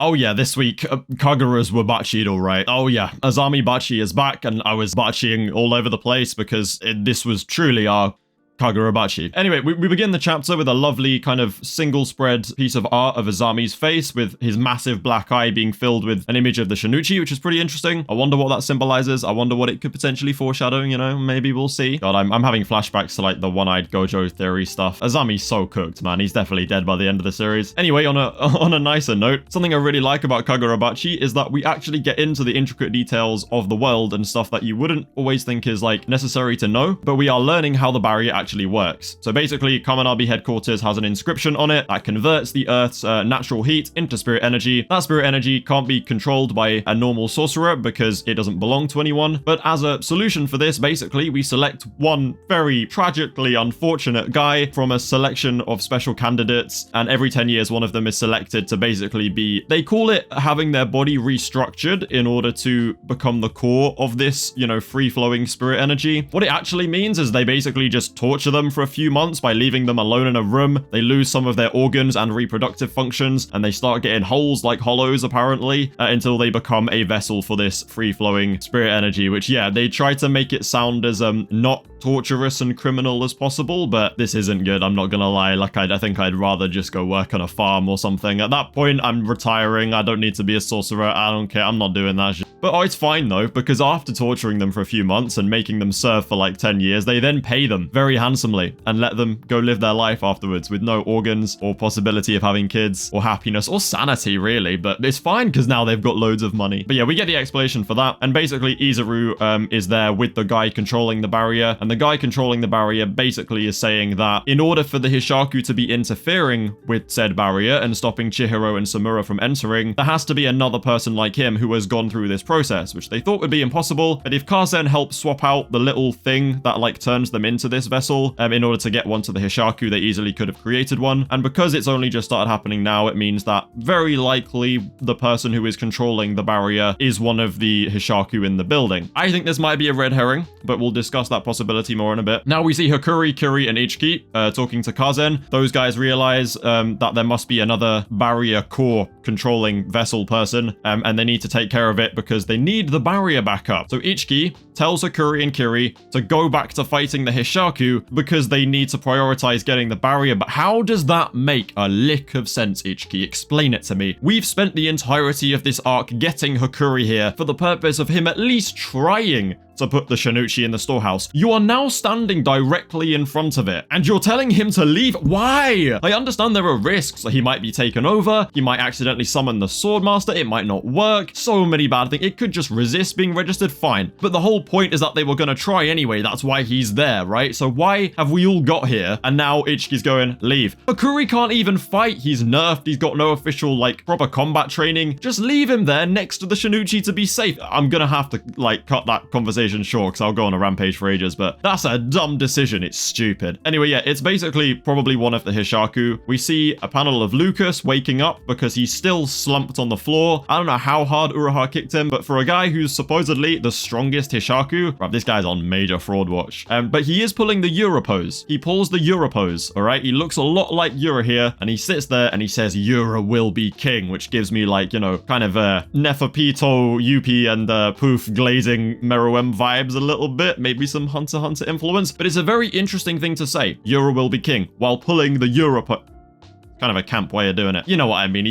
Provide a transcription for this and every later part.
Oh yeah, this week, Kagura's were bachied alright. Oh yeah, Azami bachi is back, and I was bachiing all over the place because this was truly our Kagurabachi. Anyway, we begin the chapter with a lovely kind of single spread piece of art of Azami's face with his massive black eye being filled with an image of the Shinichi, which is pretty interesting. I wonder what that symbolizes. I wonder what it could potentially foreshadow, you know, maybe we'll see. God, I'm having flashbacks to like the one-eyed Gojo theory stuff. Azami's so cooked, man. He's definitely dead by the end of the series. Anyway, on a nicer note, something I really like about Kagurabachi is that we actually get into the intricate details of the world and stuff that you wouldn't always think is like necessary to know, but we are learning how the barrier actually works. So basically, Kamunabi headquarters has an inscription on it that converts the Earth's natural heat into spirit energy. That spirit energy can't be controlled by a normal sorcerer because it doesn't belong to anyone. But as a solution for this, basically, we select one very tragically unfortunate guy from a selection of special candidates, and every 10 years, one of them is selected to basically be, they call it having their body restructured in order to become the core of this, you know, free-flowing spirit energy. What it actually means is they basically just torture them for a few months by leaving them alone in a room. They lose some of their organs and reproductive functions, and they start getting holes like hollows apparently, until they become a vessel for this free-flowing spirit energy, which yeah, they try to make it sound as not torturous and criminal as possible, but this isn't good, I'm not gonna lie. Like I think I'd rather just go work on a farm or something. At that point, I'm retiring. I don't need to be a sorcerer. I don't care. I'm not doing that shit. But it's fine though, because after torturing them for a few months and making them serve for like 10 years, they then pay them very handsomely and let them go live their life afterwards with no organs or possibility of having kids or happiness or sanity really, but it's fine because now they've got loads of money. But yeah, we get the explanation for that, and basically Izuru is there with the guy controlling the barrier, and the guy controlling the barrier basically is saying that in order for the Hishaku to be interfering with said barrier and stopping Chihiro and Samura from entering, there has to be another person like him who has gone through this process, which they thought would be impossible. But if Kazen helps swap out the little thing that like turns them into this vessel, in order to get one to the Hishaku, they easily could have created one. And because it's only just started happening now, it means that very likely the person who is controlling the barrier is one of the Hishaku in the building. I think this might be a red herring, but we'll discuss that possibility more in a bit. Now we see Hakuri, Kiri, and Ichiki talking to Kazen. Those guys realize that there must be another barrier core controlling vessel person, and they need to take care of it because they need the barrier back up. So Ichiki tells Hakuri and Kiri to go back to fighting the Hishaku because they need to prioritize getting the barrier. But how does that make a lick of sense, Ichiki? Explain it to me. We've spent the entirety of this arc getting Hakuri here for the purpose of him at least trying to put the Shinichi in the storehouse. You are now standing directly in front of it, and you're telling him to leave? Why? I understand there are risks. He might be taken over. He might accidentally summon the Swordmaster. It might not work. So many bad things. It could just resist being registered. Fine. But the whole point is that they were going to try anyway. That's why he's there, right? So why have we all got here? And now Ichiki's going, leave. Hakuri can't even fight. He's nerfed. He's got no official, like, proper combat training. Just leave him there next to the Shinichi to be safe. I'm going to have to, like, cut that conversation short because I'll go on a rampage for ages, but that's a dumb decision. It's stupid. Anyway, yeah, it's basically probably one of the Hishaku. We see a panel of Lucas waking up because he's still slumped on the floor. I don't know how hard Uraha kicked him, but for a guy who's supposedly the strongest Hishaku, right, this guy's on major fraud watch. But he is pulling the Yura pose. He pulls the Yura pose, all right? He looks a lot like Yura here, and he sits there and he says, Yura will be king, which gives me like, you know, kind of Neferpito, Yuppie, and Poof glazing Meruem vibes a little bit, maybe some Hunter x Hunter influence, but it's a very interesting thing to say. Yura will be king while pulling the Yura kind of a camp way of doing it. You know what I mean?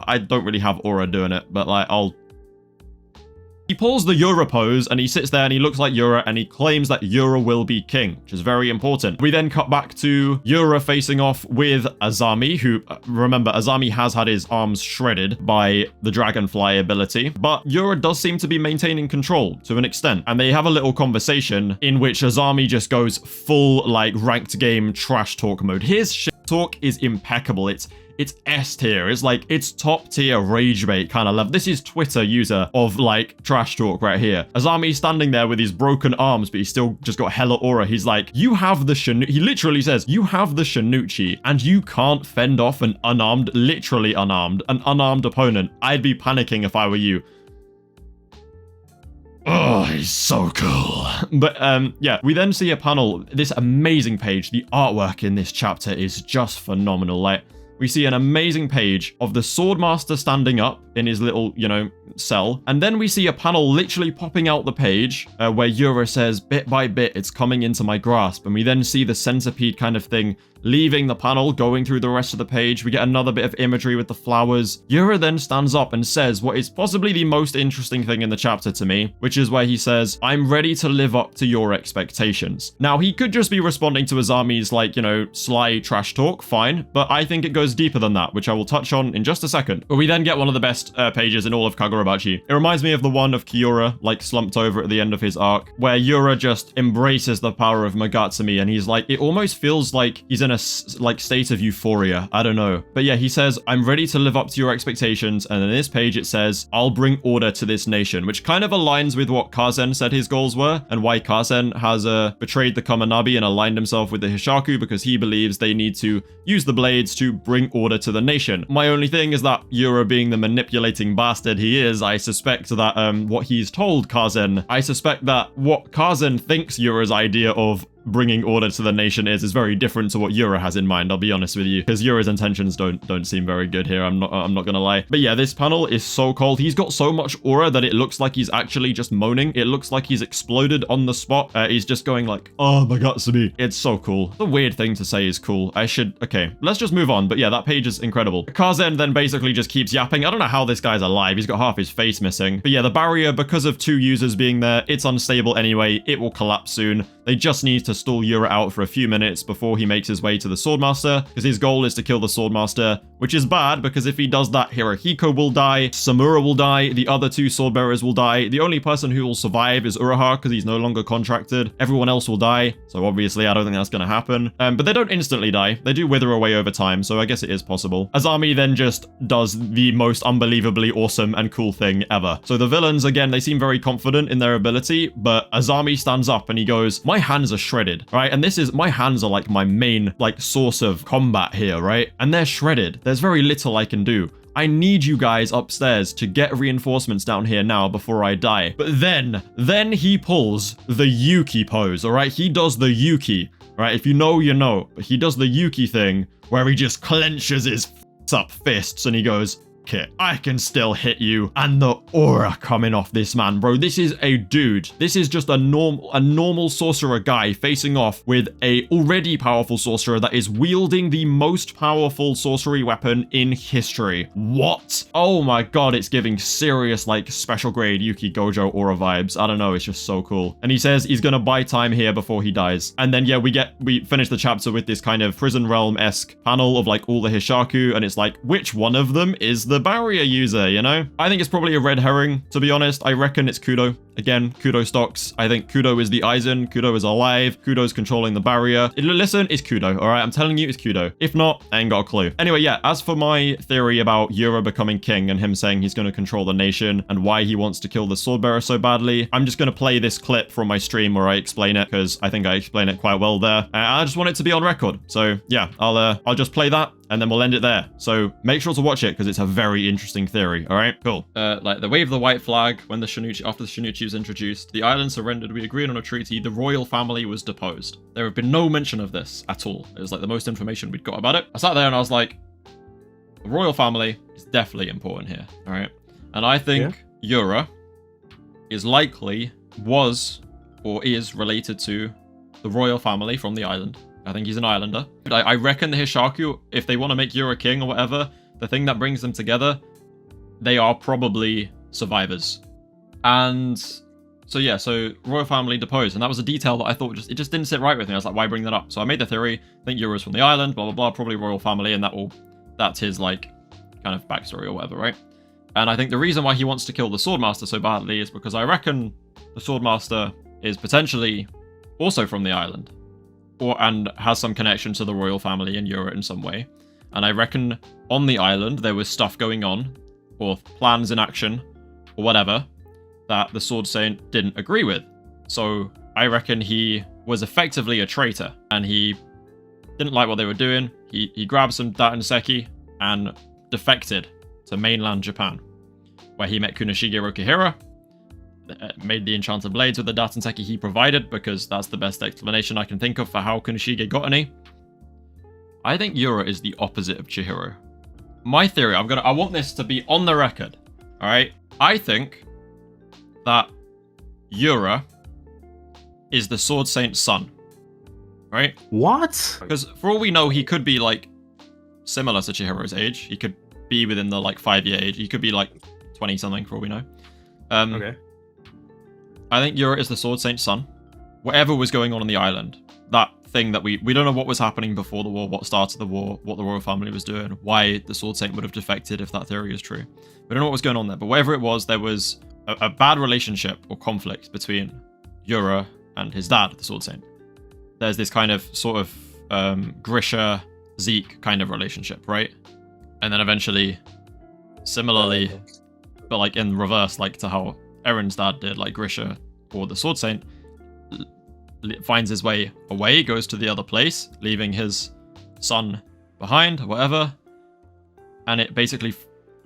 I don't really have aura doing it, but like he pulls the Yura pose and he sits there and he looks like Yura and he claims that Yura will be king, which is very important. We then cut back to Yura facing off with Azami, who, remember, Azami has had his arms shredded by the dragonfly ability, but Yura does seem to be maintaining control to an extent. And they have a little conversation in which Azami just goes full like ranked game trash talk mode. His shit talk is impeccable. It's S tier. It's like, it's top tier rage bait kind of level. This is Twitter user of like trash talk right here. Azami's standing there with his broken arms, but he's still just got hella aura. He's like, you have the he literally says, you have the Shinichi and you can't fend off an unarmed, literally unarmed, an unarmed opponent. I'd be panicking if I were you. Oh, he's so cool. But yeah, we then see a panel, this amazing page. The artwork in this chapter is just phenomenal. Like, we see an amazing page of the Swordmaster standing up in his little, you know, cell. And then we see a panel literally popping out the page where Yura says, bit by bit, it's coming into my grasp. And we then see the centipede kind of thing leaving the panel, going through the rest of the page. We get another bit of imagery with the flowers. Yura then stands up and says what is possibly the most interesting thing in the chapter to me, which is where he says, I'm ready to live up to your expectations. Now, he could just be responding to Azami's, like, you know, sly trash talk, fine, but I think it goes deeper than that, which I will touch on in just a second. But we then get one of the best pages in all of Kagurabachi. It reminds me of the one of Kyura, like, slumped over at the end of his arc, where Yura just embraces the power of Magatsumi, and he's like, it almost feels like he's in a like state of euphoria. I don't know. But yeah, he says, I'm ready to live up to your expectations. And in this page, it says, I'll bring order to this nation, which kind of aligns with what Kazen said his goals were and why Kazen has betrayed the Kamunabi and aligned himself with the Hishaku because he believes they need to use the blades to bring order to the nation. My only thing is that Yura, being the manipulating bastard he is, I suspect that what he's told Kazen, I suspect that what Kazen thinks Yura's idea of bringing order to the nation is very different to what Yura has in mind, I'll be honest with you, because Yura's intentions don't seem very good here, I'm not gonna lie. But yeah, this panel is so cold. He's got so much aura that it looks like he's actually just moaning. It looks like he's exploded on the spot. He's just going like, oh my god, Sumi. It's so cool. The weird thing to say is cool. Okay, let's just move on. But yeah, that page is incredible. Kazen then basically just keeps yapping. I don't know how this guy's alive. He's got half his face missing. But yeah, the barrier, because of 2 users being there, it's unstable anyway. It will collapse soon. They just need to stall Yura out for a few minutes before he makes his way to the Swordmaster, because his goal is to kill the Swordmaster, which is bad because if he does that, Hirohiko will die, Samura will die, the other 2 Swordbearers will die. The only person who will survive is Uraha because he's no longer contracted. Everyone else will die, so obviously I don't think that's going to happen. But they don't instantly die. They do wither away over time, so I guess it is possible. Azami then just does the most unbelievably awesome and cool thing ever. So the villains, again, they seem very confident in their ability, but Azami stands up and he goes, my hands are shredded, right? And my hands are like my main, like, source of combat here, right? And they're shredded. There's very little I can do. I need you guys upstairs to get reinforcements down here now before I die. But then he pulls the Yuki pose, all right? He does the Yuki, right? If you know, you know. But he does the Yuki thing where he just clenches his up fists and he goes, I can still hit you. And the aura coming off this man, bro. This is a dude. This is just a normal sorcerer guy facing off with a already powerful sorcerer that is wielding the most powerful sorcery weapon in history. What? Oh my god, it's giving serious, like, special grade Yuki Gojo aura vibes. I don't know, it's just so cool. And he says he's gonna buy time here before he dies. And then yeah, we finish the chapter with this kind of prison realm-esque panel of like all the Hishaku, and it's like, which one of them is the barrier user, you know? I think it's probably a red herring, to be honest. I reckon it's Kudo. Again, Kudo stocks. I think Kudo is the Aizen. Kudo is alive. Kudo's controlling the barrier. Listen, it's Kudo, all right? I'm telling you, it's Kudo. If not, I ain't got a clue. Anyway, yeah, as for my theory about Yura becoming king and him saying he's going to control the nation and why he wants to kill the Swordbearer so badly, I'm just going to play this clip from my stream where I explain it, because I think I explain it quite well there. I just want it to be on record. So yeah, I'll just play that, and then we'll end it there. So make sure to watch it because it's a very interesting theory. All right, cool. Like, they wave the white flag when after the Shinichi was introduced. The island surrendered. We agreed on a treaty. The royal family was deposed. There have been no mention of this at all. It was like the most information we'd got about it. I sat there and I was like, the royal family is definitely important here. All right, and I think Yura is likely was or is related to the royal family from the island. I think he's an islander. I reckon the Hishaku, if they want to make Yura king or whatever, the thing that brings them together, they are probably survivors. And so yeah, so royal family deposed, and that was a detail that I thought it just didn't sit right with me. I was like, why bring that up? So I made the theory, I think Yura's from the island, blah blah blah, probably royal family, and that's his like kind of backstory or whatever, right? And I think the reason why he wants to kill the Swordmaster so badly is because I reckon the Swordmaster is potentially also from the island, and has some connection to the royal family in Yura in some way. And I reckon on the island there was stuff going on, or plans in action, or whatever, that the Sword Saint didn't agree with. So I reckon he was effectively a traitor, and he didn't like what they were doing. He grabbed some Datanseki and defected to mainland Japan, where he met Kunishige Rokihira, made the enchanted blades with the Datanseki he provided, because that's the best explanation I can think of for how Kunishige got any. I think Yura is the opposite of Chihiro. My theory, I want this to be on the record. All right. I think that Yura is the Sword Saint's son. Right? What? Because for all we know, he could be like similar to Chihiro's age. He could be within the like 5-year age. He could be like 20 something for all we know. Okay. I think Yura is the Sword Saint's son. Whatever was going on the island, that thing that we don't know what was happening before the war, what started the war, what the royal family was doing, why the Sword Saint would have defected if that theory is true. We don't know what was going on there, but whatever it was, there was a bad relationship or conflict between Yura and his dad, the Sword Saint. There's this kind of sort of Grisha, Zeke kind of relationship, right? And then eventually, similarly, but like in reverse, like to how Eren's dad did, like Grisha or the Sword Saint finds his way away, goes to the other place, leaving his son behind, or whatever. And it basically,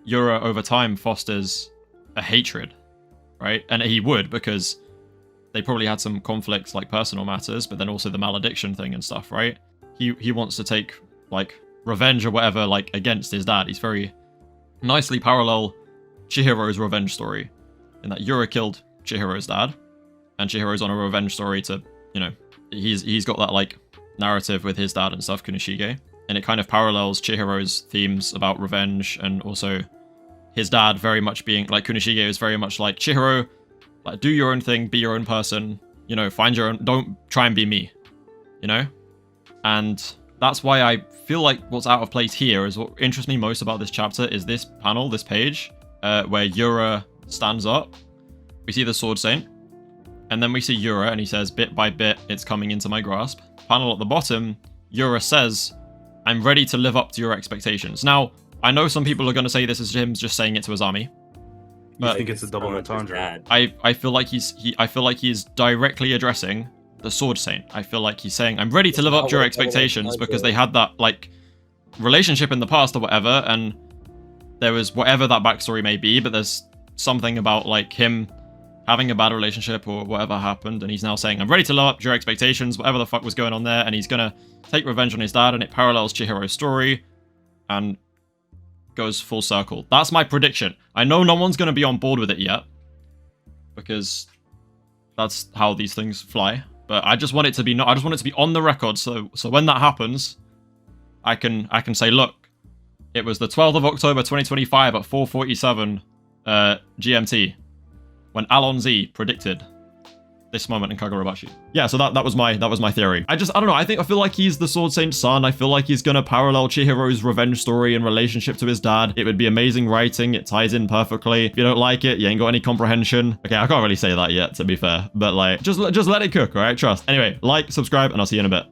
Yura over time fosters a hatred, right? And he would, because they probably had some conflicts, like personal matters, but then also the malediction thing and stuff, right? He wants to take like revenge or whatever, like against his dad. He's very nicely parallel Chihiro's revenge story, in that Yura killed Chihiro's dad, and Chihiro's on a revenge story to, you know, he's got that like narrative with his dad and stuff, Kunoshige, and it kind of parallels Chihiro's themes about revenge, and also his dad very much being like, Kunoshige is very much like Chihiro, like do your own thing, be your own person, you know, find your own, don't try and be me, you know? And that's why I feel like what's out of place here is what interests me most about this chapter is this panel, this page, where Yura stands up. We see the Sword Saint, and then we see Yura, and he says, bit by bit, it's coming into my grasp. Panel at the bottom, Yura says, I'm ready to live up to your expectations. Now, I know some people are going to say this is him just saying it to his army. But I think it's a double entendre. I feel like he's directly addressing the Sword Saint. I feel like he's saying, I'm ready to live up to your expectations, because they had that like relationship in the past or whatever, and there was whatever that backstory may be, but there's something about like him having a bad relationship or whatever happened, and he's now saying, I'm ready to live up to your expectations, whatever the fuck was going on there, and he's gonna take revenge on his dad, and it parallels Chihiro's story and goes full circle. That's my prediction. I know no one's gonna be on board with it yet, because that's how these things fly, but I just want it to be on the record, so when that happens, I can say, look, it was the 12th of October 2025 at 4:47 GMT when Allons-Z predicted this moment in Kagurabachi. Yeah, so that was my theory. I don't know, I feel like he's the Sword Saint's son. I feel like he's gonna parallel Chihiro's revenge story in relationship to his dad. It would be amazing writing. It ties in perfectly. If you don't like it, you ain't got any comprehension. Okay, I can't really say that yet, to be fair, but like, just let it cook, all right? Trust. Anyway, like, subscribe, and I'll see you in a bit.